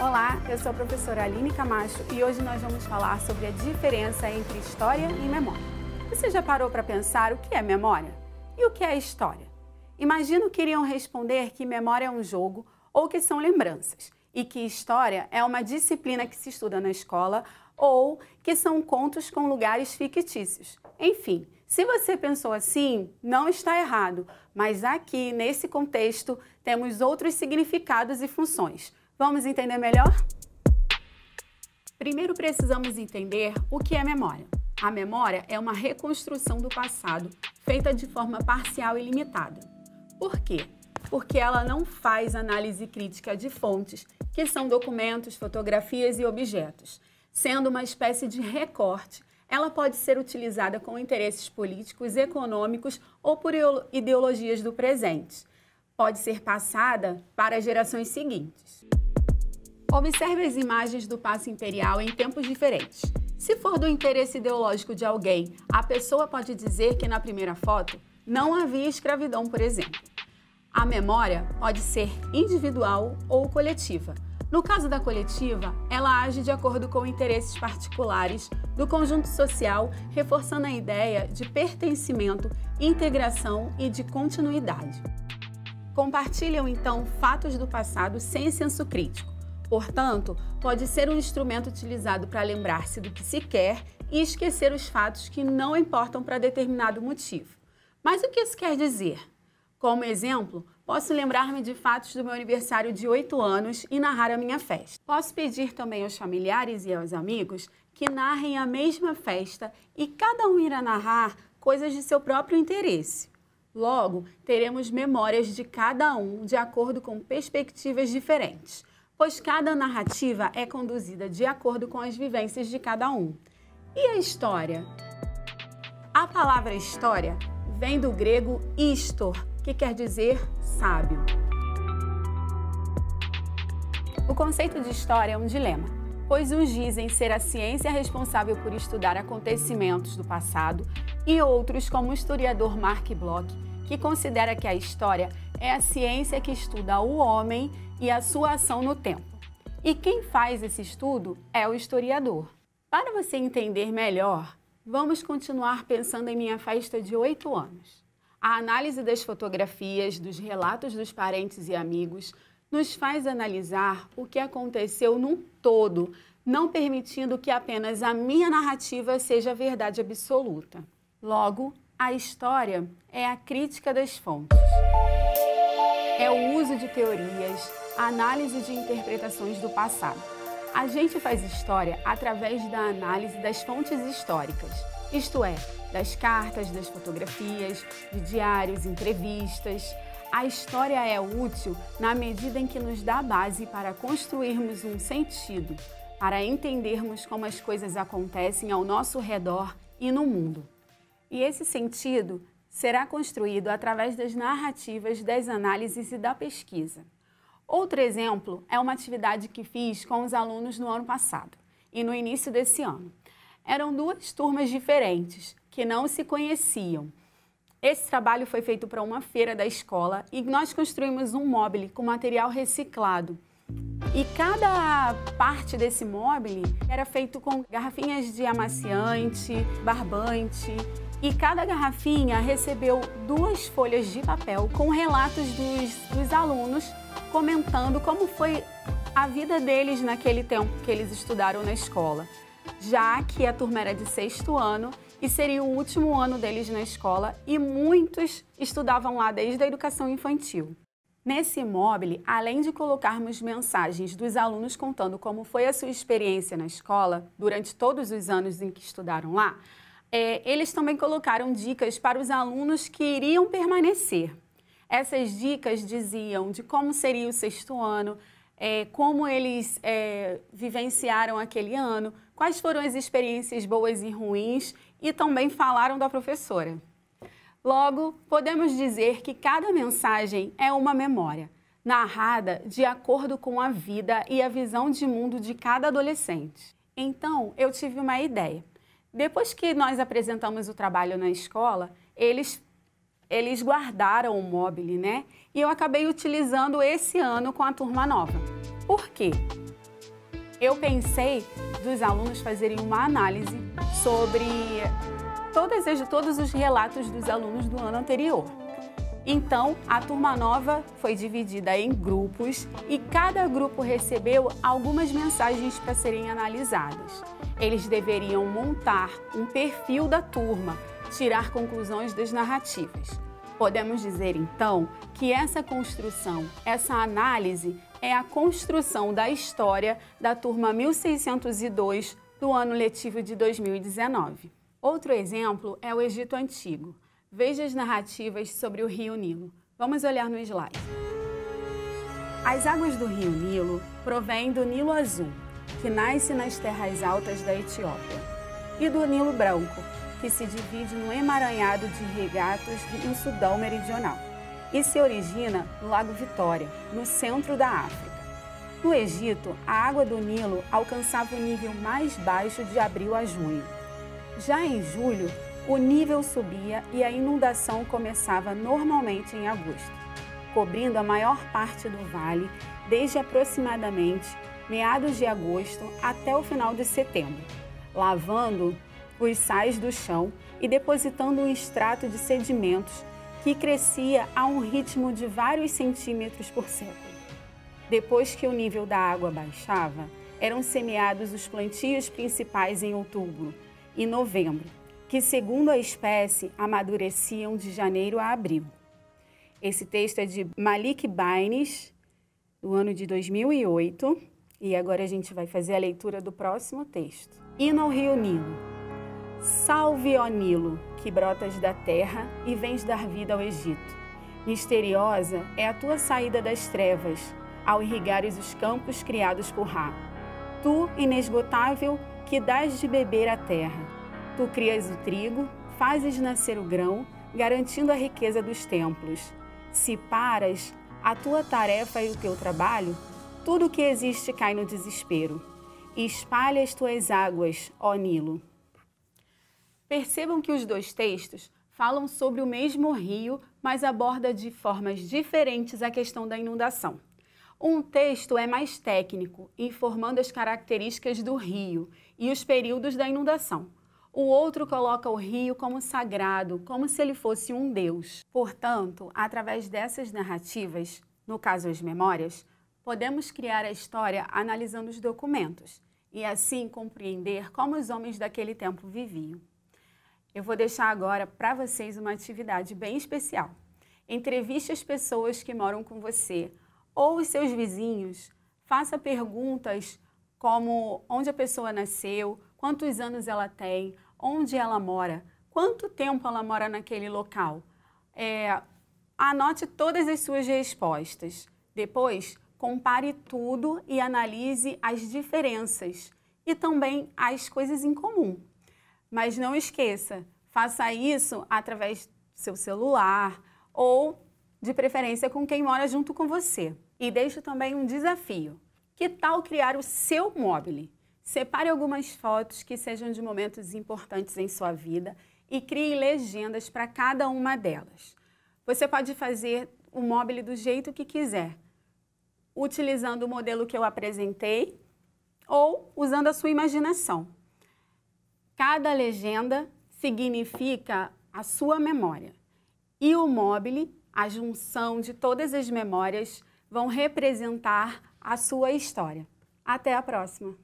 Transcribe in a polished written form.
Olá, eu sou a professora Aline Camacho e hoje nós vamos falar sobre a diferença entre história e memória. Você já parou para pensar o que é memória? E o que é história? Imagino que iriam responder que memória é um jogo ou que são lembranças e que história é uma disciplina que se estuda na escola ou que são contos com lugares fictícios. Enfim, se você pensou assim, não está errado, mas aqui, nesse contexto, temos outros significados e funções. Vamos entender melhor? Primeiro precisamos entender o que é memória. A memória é uma reconstrução do passado, feita de forma parcial e limitada. Por quê? Porque ela não faz análise crítica de fontes, que são documentos, fotografias e objetos. Sendo uma espécie de recorte, ela pode ser utilizada com interesses políticos, econômicos ou por ideologias do presente. Pode ser passada para as gerações seguintes. Observe as imagens do Paço Imperial em tempos diferentes. Se for do interesse ideológico de alguém, a pessoa pode dizer que na primeira foto não havia escravidão, por exemplo. A memória pode ser individual ou coletiva. No caso da coletiva, ela age de acordo com interesses particulares do conjunto social, reforçando a ideia de pertencimento, integração e de continuidade. Compartilham, então, fatos do passado sem senso crítico. Portanto, pode ser um instrumento utilizado para lembrar-se do que se quer e esquecer os fatos que não importam para determinado motivo. Mas o que isso quer dizer? Como exemplo, posso lembrar-me de fatos do meu aniversário de 8 anos e narrar a minha festa. Posso pedir também aos familiares e aos amigos que narrem a mesma festa e cada um irá narrar coisas de seu próprio interesse. Logo, teremos memórias de cada um de acordo com perspectivas diferentes, pois cada narrativa é conduzida de acordo com as vivências de cada um. E a história? A palavra história vem do grego histor, que quer dizer sábio. O conceito de história é um dilema, pois uns dizem ser a ciência responsável por estudar acontecimentos do passado e outros, como o historiador Mark Bloch, que considera que a história é a ciência que estuda o homem e a sua ação no tempo. E quem faz esse estudo é o historiador. Para você entender melhor, vamos continuar pensando em minha festa de 8 anos. A análise das fotografias, dos relatos dos parentes e amigos, nos faz analisar o que aconteceu num todo, não permitindo que apenas a minha narrativa seja a verdade absoluta. Logo, a história é a crítica das fontes. É o uso de teorias, a análise de interpretações do passado. A gente faz história através da análise das fontes históricas, isto é, das cartas, das fotografias, de diários, entrevistas. A história é útil na medida em que nos dá base para construirmos um sentido, para entendermos como as coisas acontecem ao nosso redor e no mundo. E esse sentido será construído através das narrativas, das análises e da pesquisa. Outro exemplo é uma atividade que fiz com os alunos no ano passado e no início desse ano. Eram 2 turmas diferentes, que não se conheciam. Esse trabalho foi feito para uma feira da escola e nós construímos um mobile com material reciclado. E cada parte desse mobile era feito com garrafinhas de amaciante, barbante, e cada garrafinha recebeu 2 folhas de papel com relatos dos alunos comentando como foi a vida deles naquele tempo que eles estudaram na escola, já que a turma era de 6º ano e seria o último ano deles na escola e muitos estudavam lá desde a educação infantil. Nesse mobile, além de colocarmos mensagens dos alunos contando como foi a sua experiência na escola durante todos os anos em que estudaram lá, eles também colocaram dicas para os alunos que iriam permanecer. Essas dicas diziam de como seria o 6º ano, como eles vivenciaram aquele ano, quais foram as experiências boas e ruins e também falaram da professora. Logo, podemos dizer que cada mensagem é uma memória, narrada de acordo com a vida e a visão de mundo de cada adolescente. Então, eu tive uma ideia. Depois que nós apresentamos o trabalho na escola, eles guardaram o mobile, né? E eu acabei utilizando esse ano com a turma nova. Por quê? Eu pensei dos alunos fazerem uma análise sobre todos os relatos dos alunos do ano anterior. Então, a turma nova foi dividida em grupos e cada grupo recebeu algumas mensagens para serem analisadas. Eles deveriam montar um perfil da turma, tirar conclusões das narrativas. Podemos dizer, então, que essa construção, essa análise, é a construção da história da turma 1602 do ano letivo de 2019. Outro exemplo é o Egito Antigo. Veja as narrativas sobre o Rio Nilo. Vamos olhar no slide. As águas do Rio Nilo provêm do Nilo Azul, que nasce nas terras altas da Etiópia, e do Nilo Branco, que se divide no emaranhado de regatos no Sudão Meridional e se origina no Lago Vitória, no centro da África. No Egito, a água do Nilo alcançava o nível mais baixo de abril a junho. Já em julho, o nível subia e a inundação começava normalmente em agosto, cobrindo a maior parte do vale desde aproximadamente meados de agosto até o final de setembro, lavando os sais do chão e depositando um extrato de sedimentos que crescia a um ritmo de vários centímetros por século. Depois que o nível da água baixava, eram semeados os plantios principais em outubro e novembro, que, segundo a espécie, amadureciam de janeiro a abril. Esse texto é de Malik Baines, do ano de 2008, e agora a gente vai fazer a leitura do próximo texto. Hino ao Rio Nilo. Salve, ó Nilo, que brotas da terra e vens dar vida ao Egito. Misteriosa é a tua saída das trevas, ao irrigares os campos criados por Ra. Tu, inesgotável, que dás de beber à terra. Tu crias o trigo, fazes nascer o grão, garantindo a riqueza dos templos. Se paras a tua tarefa e o teu trabalho, tudo o que existe cai no desespero. E espalha as tuas águas, ó Nilo. Percebam que os dois textos falam sobre o mesmo rio, mas aborda de formas diferentes a questão da inundação. Um texto é mais técnico, informando as características do rio e os períodos da inundação. O outro coloca o rio como sagrado, como se ele fosse um deus. Portanto, através dessas narrativas, no caso as memórias, podemos criar a história analisando os documentos e assim compreender como os homens daquele tempo viviam. Eu vou deixar agora para vocês uma atividade bem especial. Entreviste as pessoas que moram com você ou os seus vizinhos. Faça perguntas como onde a pessoa nasceu, quantos anos ela tem, onde ela mora, quanto tempo ela mora naquele local. Anote todas as suas respostas. Depois, compare tudo e analise as diferenças e também as coisas em comum. Mas não esqueça, faça isso através do seu celular ou, de preferência, com quem mora junto com você. E deixo também um desafio. Que tal criar o seu mobile? Separe algumas fotos que sejam de momentos importantes em sua vida e crie legendas para cada uma delas. Você pode fazer o mobile do jeito que quiser, utilizando o modelo que eu apresentei ou usando a sua imaginação. Cada legenda significa a sua memória e o mobile, a junção de todas as memórias, vão representar a sua história. Até a próxima!